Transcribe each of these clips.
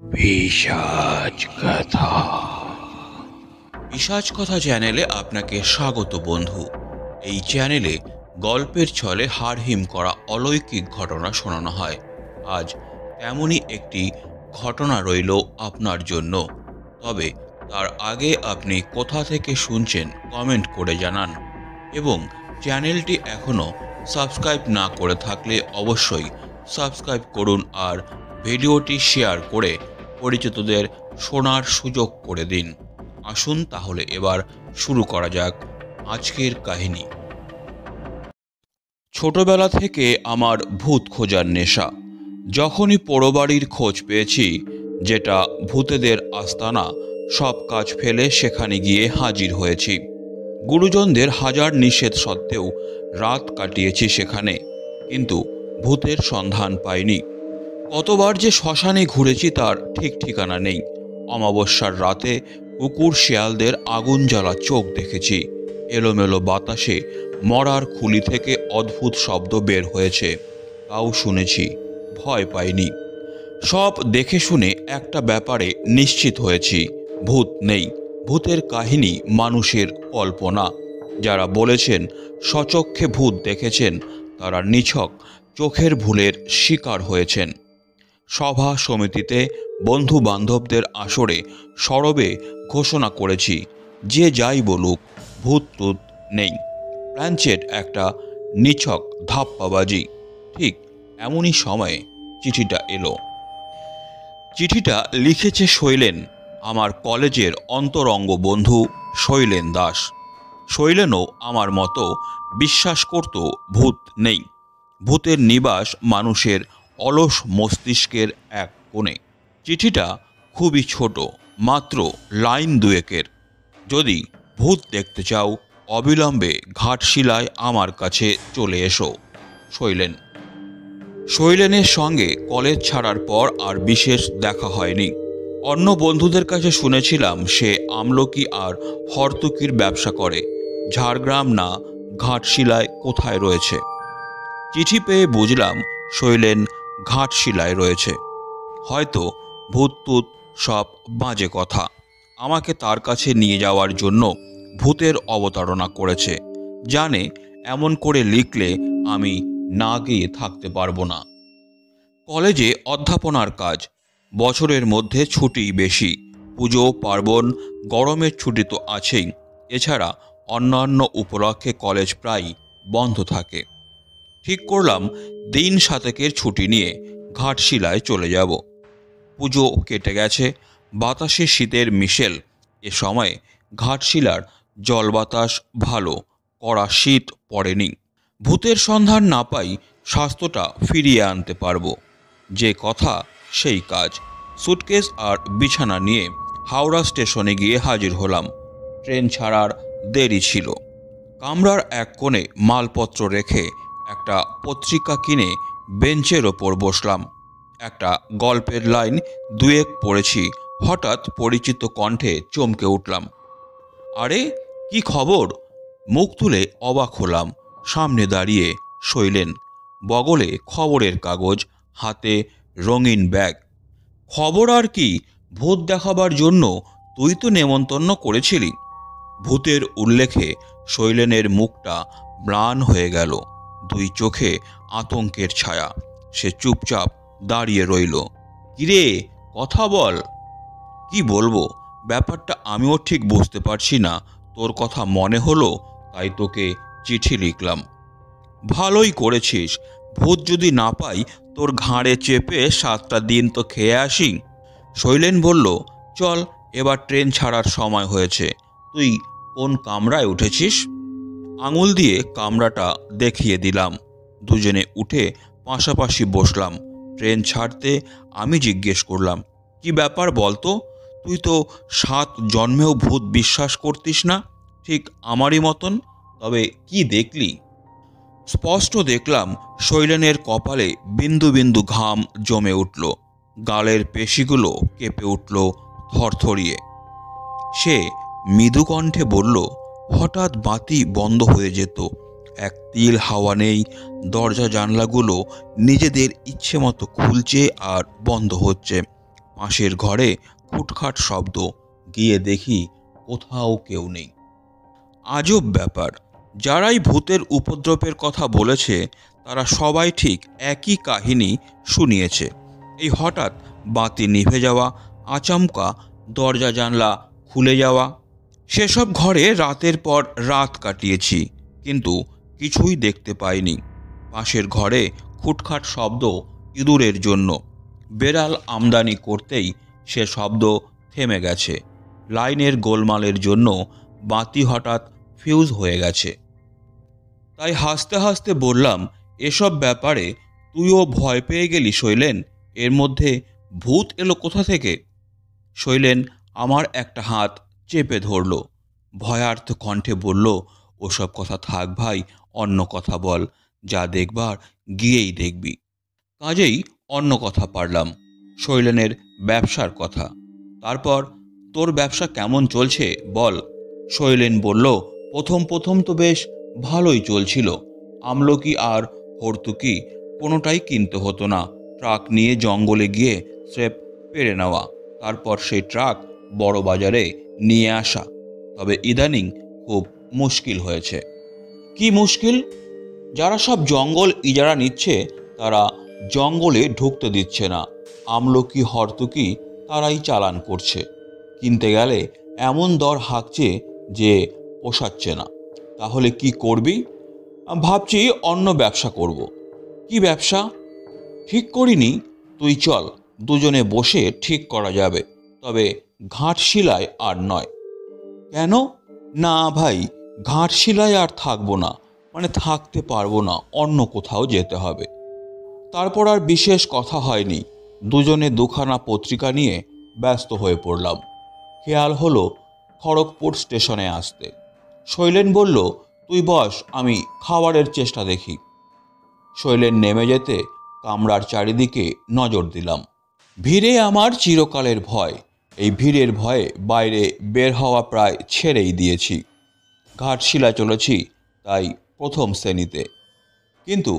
পিশাচ কথা। পিশাচ কথা চ্যানেলে আপনাকে স্বাগত বন্ধু। এই চ্যানেলে গল্পের ছলে হাড়হিম করা অলৌকিক ঘটনা শোনানো হয়। আজ তেমনই একটি ঘটনা রইল আপনার জন্য। তবে তার আগে আপনি কোথা থেকে শুনছেন কমেন্ট করে জানান, এবং চ্যানেলটি এখনও সাবস্ক্রাইব না করে থাকলে অবশ্যই সাবস্ক্রাইব করুন আর ভিডিওটি শেয়ার করে পরিচিতদের শোনার সুযোগ করে দিন। আসুন তাহলে এবার শুরু করা যাক আজকের কাহিনী। ছোটবেলা থেকে আমার ভূত খোঁজার নেশা। যখনই পোড়োবাড়ির খোঁজ পেয়েছি, যেটা ভূতেদের আস্তানা, সব কাজ ফেলে সেখানে গিয়ে হাজির হয়েছি। গুরুজনদের হাজার নিষেধ সত্ত্বেও রাত কাটিয়েছি সেখানে, কিন্তু ভূতের সন্ধান পাইনি। কতবার যে শ্মশানে ঘুরেছি তার ঠিক ঠিকানা নেই। অমাবস্যার রাতে কুকুর শেয়ালদের আগুন জ্বালা চোখ দেখেছি। এলোমেলো বাতাসে মরার খুলি থেকে অদ্ভুত শব্দ বের হয়েছে, তাও শুনেছি, ভয় পাইনি। সব দেখে শুনে একটা ব্যাপারে নিশ্চিত হয়েছি, ভূত নেই। ভূতের কাহিনী মানুষের কল্পনা। যারা বলেছেন স্বচক্ষে ভূত দেখেছেন, তারা নিছক চোখের ভুলের শিকার হয়েছেন। সভা সমিতিতে, বন্ধু বান্ধবদের আসরে, সরবে ঘোষণা করেছি, যে যাই বলুক, ভূত টুত নেই। প্ল্যানচেট একটা নিছক ধাপ্পাবাজি। ঠিক এমনই সময়ে চিঠিটা এলো। চিঠিটা লিখেছে শৈলেন, আমার কলেজের অন্তরঙ্গ বন্ধু শৈলেন দাস। শৈলেনও আমার মতো বিশ্বাস করত ভূত নেই। ভূতের নিবাস মানুষের অলস মস্তিষ্কের এক কোণে। চিঠিটা খুবই ছোট, মাত্র লাইন দুয়েকের। যদি ভূত দেখতে চাও, অবিলম্বে ঘাটশিলায় আমার কাছে চলে এসো, শৈলেন। শৈলেনের সঙ্গে কলেজ ছাড়ার পর আর বিশেষ দেখা হয়নি। অন্য বন্ধুদের কাছে শুনেছিলাম সে আমলকি আর হর্তুকির ব্যবসা করে। ঝাড়গ্রাম না ঘাটশিলায় কোথায় রয়েছে। চিঠি পেয়ে বুঝলাম শৈলেন ঘাটশিলায় রয়েছে। হয়তো ভূত টুত সব বাজে কথা। আমাকে তার কাছে নিয়ে যাওয়ার জন্য ভূতের অবতারণা করেছে। জানে এমন করে লিখলে আমি না গিয়ে থাকতে পারবো না। কলেজে অধ্যাপনার কাজ। বছরের মধ্যে ছুটি বেশি। পুজো পার্বণ, গরমের ছুটি তো আছেই। এছাড়া অন্যান্য উপলক্ষে কলেজ প্রায় বন্ধ থাকে। ঠিক করলাম দিন সাতেকের ছুটি নিয়ে ঘাটশিলায় চলে যাব। পুজো কেটে গেছে, বাতাসে শীতের মিশেল। এ সময় ঘাটশিলার জল বাতাস ভালো, কড়া শীত পড়েনি। ভূতের সন্ধান না পাই, স্বাস্থ্যটা ফিরিয়ে আনতে পারবো। যে কথা সেই কাজ। সুটকেস আর বিছানা নিয়ে হাওড়া স্টেশনে গিয়ে হাজির হলাম। ট্রেন ছাড়ার দেরি ছিল। কামরার এক কোণে মালপত্র রেখে একটা পত্রিকা কিনে বেঞ্চের ওপর বসলাম। একটা গল্পের লাইন দুয়েক পড়েছি, হঠাৎ পরিচিত কণ্ঠে চমকে উঠলাম। আরে, কি খবর? মুখ তুলে অবাক হলাম। সামনে দাঁড়িয়ে শৈলেন, বগলে খবরের কাগজ, হাতে রঙিন ব্যাগ। খবর আর কি, ভূত দেখাবার জন্য তুই তো নেমন্তন্ন করেছিলি। ভূতের উল্লেখে শৈলেনের মুখটা ম্লান হয়ে গেল, দুই চোখে আতঙ্কের ছায়া। সে চুপচাপ দাঁড়িয়ে রইল। কিরে, কথা বল। কি বলবো, ব্যাপারটা আমিও ঠিক বুঝতে পারছি না। তোর কথা মনে হলো, তাই তোকে চিঠি লিখলাম। ভালোই করেছিস। ভূত যদি না পাই, তোর ঘাড়ে চেপে 7টা দিন তো খেয়ে আসি। শৈলেন বলল, চল, এবার ট্রেন ছাড়ার সময় হয়েছে। তুই কোন কামরায় উঠেছিস? আঙুল দিয়ে কামরাটা দেখিয়ে দিলাম। দুজনে উঠে পাশাপাশি বসলাম। ট্রেন ছাড়তে আমি জিজ্ঞেস করলাম, কি ব্যাপার বলতো? তুই তো 7 জন্মেও ভূত বিশ্বাস করতিস না, ঠিক আমারই মতন। তবে কি দেখলি? স্পষ্ট দেখলাম শৈলেনের কপালে বিন্দু বিন্দু ঘাম জমে উঠল, গালের পেশিগুলো কেঁপে উঠল থরথরিয়ে। সে মৃদু কণ্ঠে বলল, হঠাৎ বাতি বন্ধ হয়ে যেত, এক তিল হাওয়া নেই। দরজা জানলাগুলো নিজেদের ইচ্ছে মতো খুলছে আর বন্ধ হচ্ছে। পাশের ঘরে খুটখাট শব্দ। গিয়ে দেখি কোথাও কেউ নেই। আজব ব্যাপার, যারাই ভূতের উপদ্রবের কথা বলেছে তারা সবাই ঠিক একই কাহিনী শুনিয়েছে। এই হঠাৎ বাতি নিভে যাওয়া, আচমকা দরজা জানলা খুলে যাওয়া। সেসব ঘরে রাতের পর রাত কাটিয়েছি, কিন্তু কিছুই দেখতে পাইনি। পাশের ঘরে খুটখাট শব্দ ইঁদুরের জন্য। বেড়াল আমদানি করতেই সে শব্দ থেমে গেছে। লাইনের গোলমালের জন্য বাতি হঠাৎ ফিউজ হয়ে গেছে। তাই হাসতে হাসতে বললাম, এসব ব্যাপারে তুইও ভয় পেয়ে গেলি শৈলেন? এর মধ্যে ভূত এলো কোথা থেকে? শৈলেন আমার একটা হাত চেপে ধরল, ভয়ার্থ কণ্ঠে বলল, ওসব কথা থাক ভাই, অন্য কথা বল। যা দেখবার গিয়েই দেখবি। কাজেই অন্য কথা পারলাম, শৈলেনের ব্যবসার কথা। তারপর তোর ব্যবসা কেমন চলছে বল। শৈলেন বলল, প্রথম প্রথম তো বেশ ভালোই চলছিল। আমলকি আর হর্তুকি কোনোটাই কিনতে হতো না। ট্রাক নিয়ে জঙ্গলে গিয়ে স্রেফ পেরে নেওয়া, তারপর সেই ট্রাক বড় বাজারে নিয়ে আসা। তবে ইদানিং খুব মুশকিল হয়েছে। কি মুশকিল? যারা সব জঙ্গল ইজারা নিচ্ছে তারা জঙ্গলে ঢুকতে দিচ্ছে না। আমলকি হর্তুকি তারাই চালান করছে। কিনতে গেলে এমন দর হাঁকছে যে পোষাচ্ছে না। তাহলে কি করবি? ভাবছি অন্য ব্যবসা করব। কি ব্যবসা ঠিক করিনি, তুই চল, দুজনে বসে ঠিক করা যাবে। তবে ঘাটশিলায় আর নয়। কেন? না ভাই, ঘাটশিলায় আর থাকবো না, মানে থাকতে পারবো না, অন্য কোথাও যেতে হবে। তারপর আর বিশেষ কথা হয়নি। দুজনে দুখানা পত্রিকা নিয়ে ব্যস্ত হয়ে পড়লাম। খেয়াল হলো খড়গপুর স্টেশনে আসতে। শৈলেন বলল, তুই বস, আমি খাবারের চেষ্টা দেখি। শৈলেন নেমে যেতে কামরার চারিদিকে নজর দিলাম। ভিড়ে আমার চিরকালের ভয়। এই ভিড়ের ভয়ে বাইরে বের হওয়া প্রায় ছেড়েই দিয়েছি। ঘাটশিলা চলেছি তাই প্রথম শ্রেণীতে। কিন্তু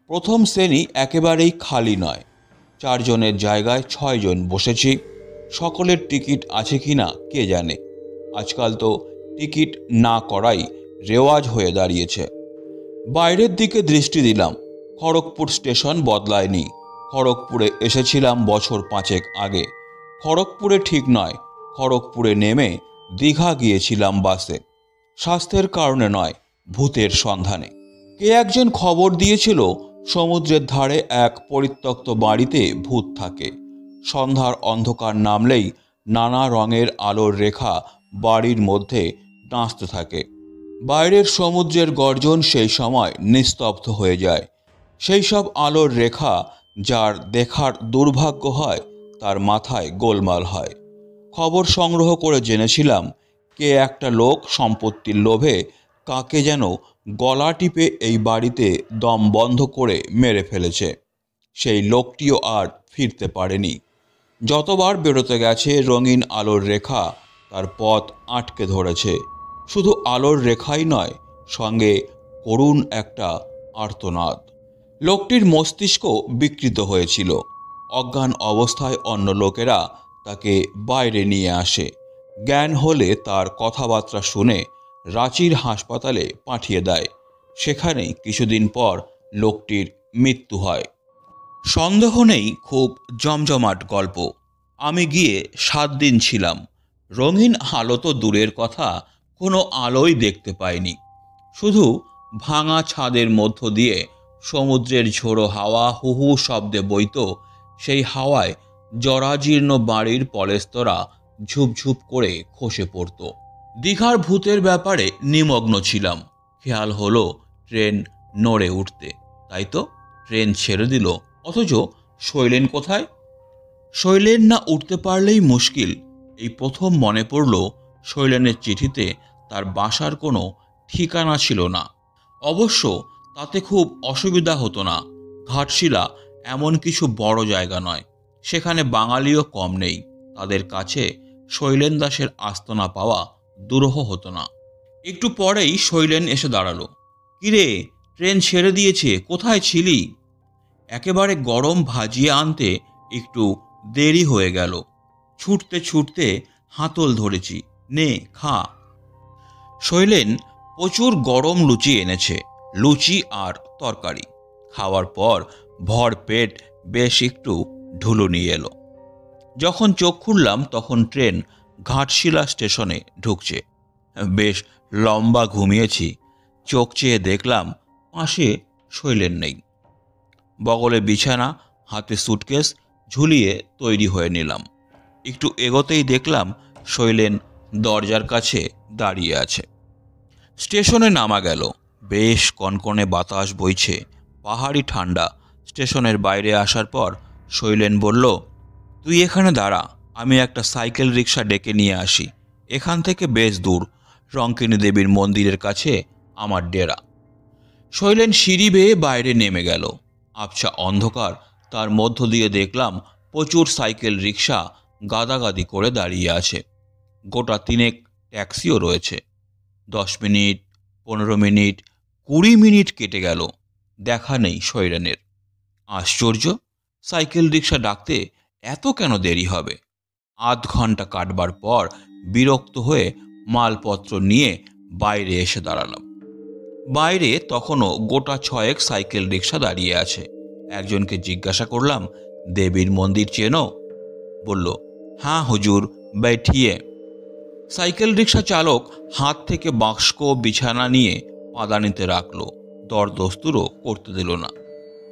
প্রথম শ্রেণী একেবারেই খালি নয়। 4 জনের জায়গায় 6 জন বসেছি। সকলের টিকিট আছে কিনা কে জানে। আজকাল তো টিকিট না করাই রেওয়াজ হয়ে দাঁড়িয়েছে। বাইরের দিকে দৃষ্টি দিলাম। খড়গপুর স্টেশন বদলায়নি। খড়গপুরে এসেছিলাম বছর 5 আগে। খড়গপুরে ঠিক নয়, খড়গপুরে নেমে দীঘা গিয়েছিলাম বাসে। স্বাস্থ্যের কারণে নয়, ভূতের সন্ধানে। কে একজন খবর দিয়েছিল সমুদ্রের ধারে এক পরিত্যক্ত বাড়িতে ভূত থাকে। সন্ধ্যার অন্ধকার নামলেই নানা রঙের আলোর রেখা বাড়ির মধ্যে নাচতে থাকে। বাইরের সমুদ্রের গর্জন সেই সময় নিস্তব্ধ হয়ে যায়। সেই সব আলোর রেখা যার দেখার দুর্ভাগ্য হয় তার মাথায় গোলমাল হয়। খবর সংগ্রহ করে জেনেছিলাম কে একটা লোক সম্পত্তির লোভে কাকে যেন গলা টিপে এই বাড়িতে দম বন্ধ করে মেরে ফেলেছে। সেই লোকটিও আর ফিরতে পারেনি। যতবার বেরোতে গেছে রঙিন আলোর রেখা তার পথ আটকে ধরেছে। শুধু আলোর রেখাই নয়, সঙ্গে করুণ একটা আর্তনাদ। লোকটির মস্তিষ্ক বিকৃত হয়েছিল। অজ্ঞান অবস্থায় অন্য লোকেরা তাকে বাইরে নিয়ে আসে। জ্ঞান হলে তার কথাবার্তা শুনে রাঁচির হাসপাতালে পাঠিয়ে দেয়। সেখানেই কিছুদিন পর লোকটির মৃত্যু হয়। সন্দেহ নেই খুব জমজমাট গল্প। আমি গিয়ে 7 দিন ছিলাম। রঙিন আলো তো দূরের কথা, কোনো আলোই দেখতে পাইনি। শুধু ভাঙা ছাদের মধ্য দিয়ে সমুদ্রের ঝোড়ো হাওয়া হু হু শব্দে বইত। সেই হাওয়ায় জরাজীর্ণ বাড়ির পলেস্তরা ঝুপঝুপ করে খসে পড়ত। দীঘার ভূতের ব্যাপারে নিমগ্ন ছিলাম। খেয়াল হলো ট্রেন নড়ে উঠতে। তাই তো ট্রেন ছেড়ে দিল, অথচ শৈলেন কোথায়? শৈলেন না উঠতে পারলেই মুশকিল। এই প্রথম মনে পড়ল শৈলেনের চিঠিতে তার বাসার কোনো ঠিকানা ছিল না। অবশ্য তাতে খুব অসুবিধা হতো না। ঘাটশিলা এমন কিছু বড় জায়গা নয়, সেখানে বাঙালিও কম নেই। তাদের কাছে শৈলেন দাসের আস্তানা পাওয়া দুরূহ হতো না। একটু পরেই শৈলেন এসে দাঁড়ালো। কিরে, ট্রেন ছেড়ে দিয়েছে, কোথায় ছিলি? একেবারে গরম ভাজিয়ে আনতে একটু দেরি হয়ে গেল। ছুটতে ছুটতে হাতল ধরেছি, নে খা। শৈলেন প্রচুর গরম লুচি এনেছে, লুচি আর তরকারি। খাওয়ার পর ভর পেট বেশ একটু ঢুলুনি এলো। যখন চোখ খুললাম তখন ট্রেন ঘাটশিলা স্টেশনে ঢুকছে। বেশ লম্বা ঘুমিয়েছি। চোখ চেয়ে দেখলাম পাশে শৈলেন নেই। বগলে বিছানা, হাতে সুটকেস ঝুলিয়ে তৈরি হয়ে নিলাম। একটু এগোতেই দেখলাম শৈলেন দরজার কাছে দাঁড়িয়ে আছে। স্টেশনে নামা গেল। বেশ কনকনে বাতাস বইছে, পাহাড়ি ঠান্ডা। স্টেশনের বাইরে আসার পর শৈলেন বলল, তুই এখানে দাঁড়া, আমি একটা সাইকেল রিক্সা ডেকে নিয়ে আসি। এখান থেকে বেশ দূর, রঙ্কিনী দেবীর মন্দিরের কাছে আমার ডেরা। শৈলেন সিঁড়ি বেয়ে বাইরে নেমে গেল। আবছা অন্ধকার, তার মধ্য দিয়ে দেখলাম প্রচুর সাইকেল রিক্সা গাদাগাদি করে দাঁড়িয়ে আছে। গোটা তিনেক ট্যাক্সিও রয়েছে। 10 মিনিট, 15 মিনিট, 20 মিনিট কেটে গেল, দেখা নেই শৈলেনের। আশ্চর্য, সাইকেল রিক্সা ডাকতে এত কেন দেরি হবে? আধ ঘন্টা কাটবার পর বিরক্ত হয়ে মালপত্র নিয়ে বাইরে এসে দাঁড়ালাম। বাইরে তখনও গোটা 6 সাইকেল রিক্সা দাঁড়িয়ে আছে। একজনকে জিজ্ঞাসা করলাম, দেবীর মন্দির চেনো? বলল, হ্যাঁ হুজুর, बैठिए। সাইকেল রিক্সা চালক হাত থেকে বাক্স বিছানা নিয়ে পাদানিতে রাখলো, দরদস্তুরও করতে দিল না।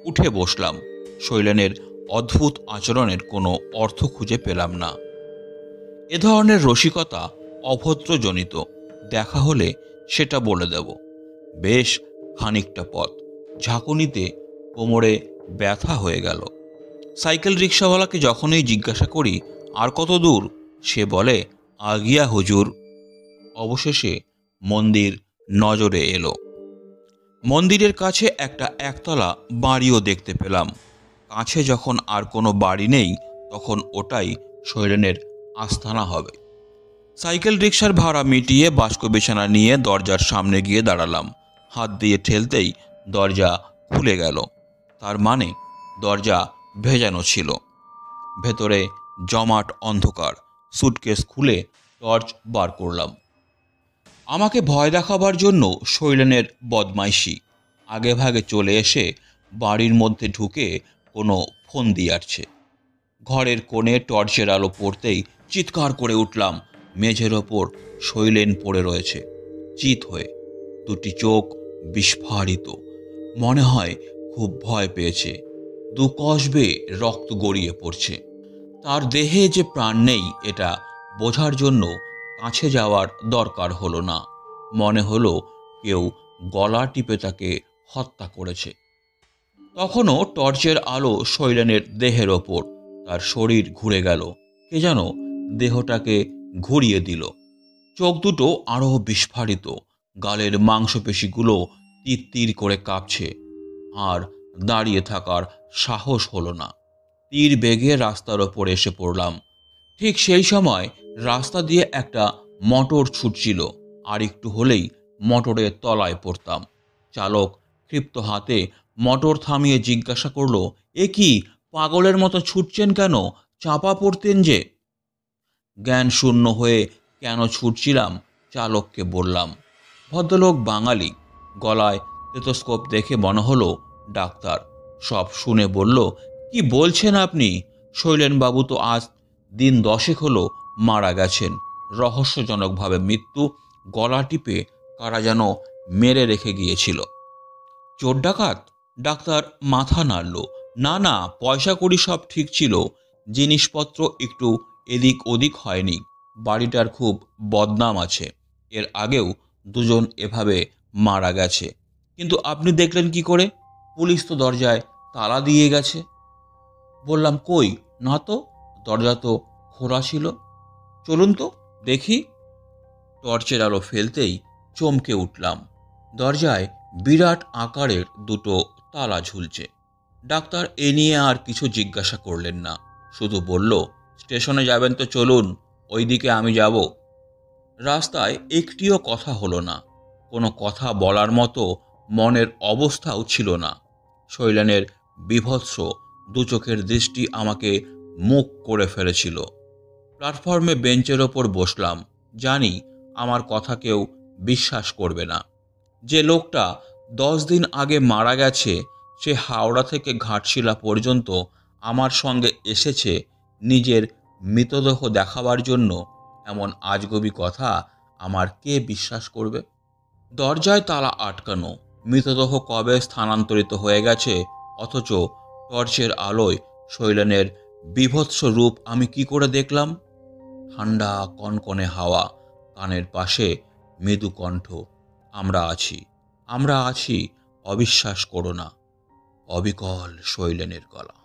উঠে বসলাম। শৈলেনের অদ্ভুত আচরণের কোনো অর্থ খুঁজে পেলাম না। এ ধরনের রসিকতা অভদ্রজনিত। দেখা হলে সেটা বলে দেব। বেশ খানিকটা পথ ঝাঁকুনিতে কোমরে ব্যথা হয়ে গেল। সাইকেল রিক্সাওয়ালাকে যখনই জিজ্ঞাসা করি আর কত দূর, সে বলে, আগিয়া হুজুর। অবশেষে মন্দির নজরে এলো। মন্দিরের কাছে একটা একতলা বাড়িও দেখতে পেলাম। কাছে যখন আর কোনো বাড়ি নেই তখন ওটাই শৈলেনের আস্তানা হবে। সাইকেল রিক্সার ভাড়া মিটিয়ে বাস্ক বিছানা নিয়ে দরজার সামনে গিয়ে দাঁড়ালাম। হাত দিয়ে ঠেলতেই দরজা খুলে গেল। তার মানে দরজা ভেজানো ছিল। ভেতরে জমাট অন্ধকার। সুটকেস খুলে টর্চ বার করলাম। আমাকে ভয় দেখাবার জন্য শৈলেনের বদমাইশি। আগে ভাগে চলে এসে বাড়ির মধ্যে ঢুকে কোনো ফোন দিয়াছে। ঘরের কোণে টর্চের আলো পড়তেই চিৎকার করে উঠলাম। মেঝের ওপর শৈলেন পড়ে রয়েছে চিত হয়ে, দুটি চোখ বিস্ফারিত। মনে হয় খুব ভয় পেয়েছে। দু কসবে রক্ত গড়িয়ে পড়ছে। তার দেহে যে প্রাণ নেই এটা বোঝার জন্য কাছে যাওয়ার দরকার হলো না। মনে হলো কেউ গলা টিপে তাকে হত্যা করেছে। তখনও টর্চের আলো শৈলেনের দেহের ওপর। তার শরীর ঘুরে গেল। কে যেন দেহটাকে ঘুরিয়ে দিল। চোখ দুটো আরও বিস্ফারিত। গালের মাংসপেশিগুলো তীর করে কাঁপছে। আর দাঁড়িয়ে থাকার সাহস হলো না। তীর বেগে রাস্তার ওপর এসে পড়লাম। ঠিক সেই সময় রাস্তা দিয়ে একটা মোটর ছুটছিল। আর একটু হলেই মোটরের তলায় পড়তাম। চালক ক্ষিপ্ত হাতে মোটর থামিয়ে জিজ্ঞাসা করলো, এ কি, পাগলের মতো ছুটছেন কেন? চাপা পড়তেন যে। জ্ঞান শূন্য হয়ে কেন ছুটছিলাম চালককে বললাম। ভদ্রলোক বাঙালি। গলায় স্টেথোস্কোপ দেখে মনে হলো ডাক্তার। সব শুনে বলল, কি বলছেন আপনি? শৈলেনবাবু তো আজ দিন 10 হলো মারা গেছেন। রহস্যজনকভাবে মৃত্যু। গলা টিপে কারা যেন মেরে রেখে গিয়েছিল। চোর ডাকাত? ডাক্তার মাথা নাড়ল। না না, পয়সা কড়ি সব ঠিক ছিল। জিনিসপত্র একটু এদিক ওদিক হয়নি। বাড়িটার খুব বদনাম আছে। এর আগেও দুজন এভাবে মারা গেছে। কিন্তু আপনি দেখলেন কি করে? পুলিশ তো দরজায় তালা দিয়ে গেছে। বললাম, কই, না তো, দরজা তো খোলা ছিল। চলুন তো দেখি। টর্চের আলো ফেলতেই চমকে উঠলাম। দরজায় বিরাট আকারের দুটো তালা ঝুলছে। ডাক্তার এ নিয়ে আর কিছু জিজ্ঞাসা করলেন না, শুধু বলল, স্টেশনে যাবেন তো চলুন, ওইদিকে আমি যাব। রাস্তায় একটিও কথা হলো না। কোনো কথা বলার মতো মনের অবস্থাও ছিল না। শৈলেনের বীভৎস দু চোখের দৃষ্টি আমাকে মুখ করে ফেলেছিল। প্ল্যাটফর্মে বেঞ্চের ওপর বসলাম। জানি আমার কথা কেউ বিশ্বাস করবে না। যে লোকটা 10 দিন আগে মারা গেছে সে হাওড়া থেকে ঘাটশিলা পর্যন্ত আমার সঙ্গে এসেছে নিজের মৃতদেহ দেখাবার জন্য। এমন আজগুবি কথা আমার কে বিশ্বাস করবে? দরজায় তালা আটকানো, মৃতদেহ কবে স্থানান্তরিত হয়ে গেছে, অথচ টর্চের আলোয় শৈলেনের বীভৎস রূপ আমি কি করে দেখলাম? ঠান্ডা কনকনে হাওয়া, কানের পাশে মৃদু কণ্ঠ, আমরা আছি, আমরা আছি, অবিশ্বাস করো না। অবিকল শৈলেনের গলা।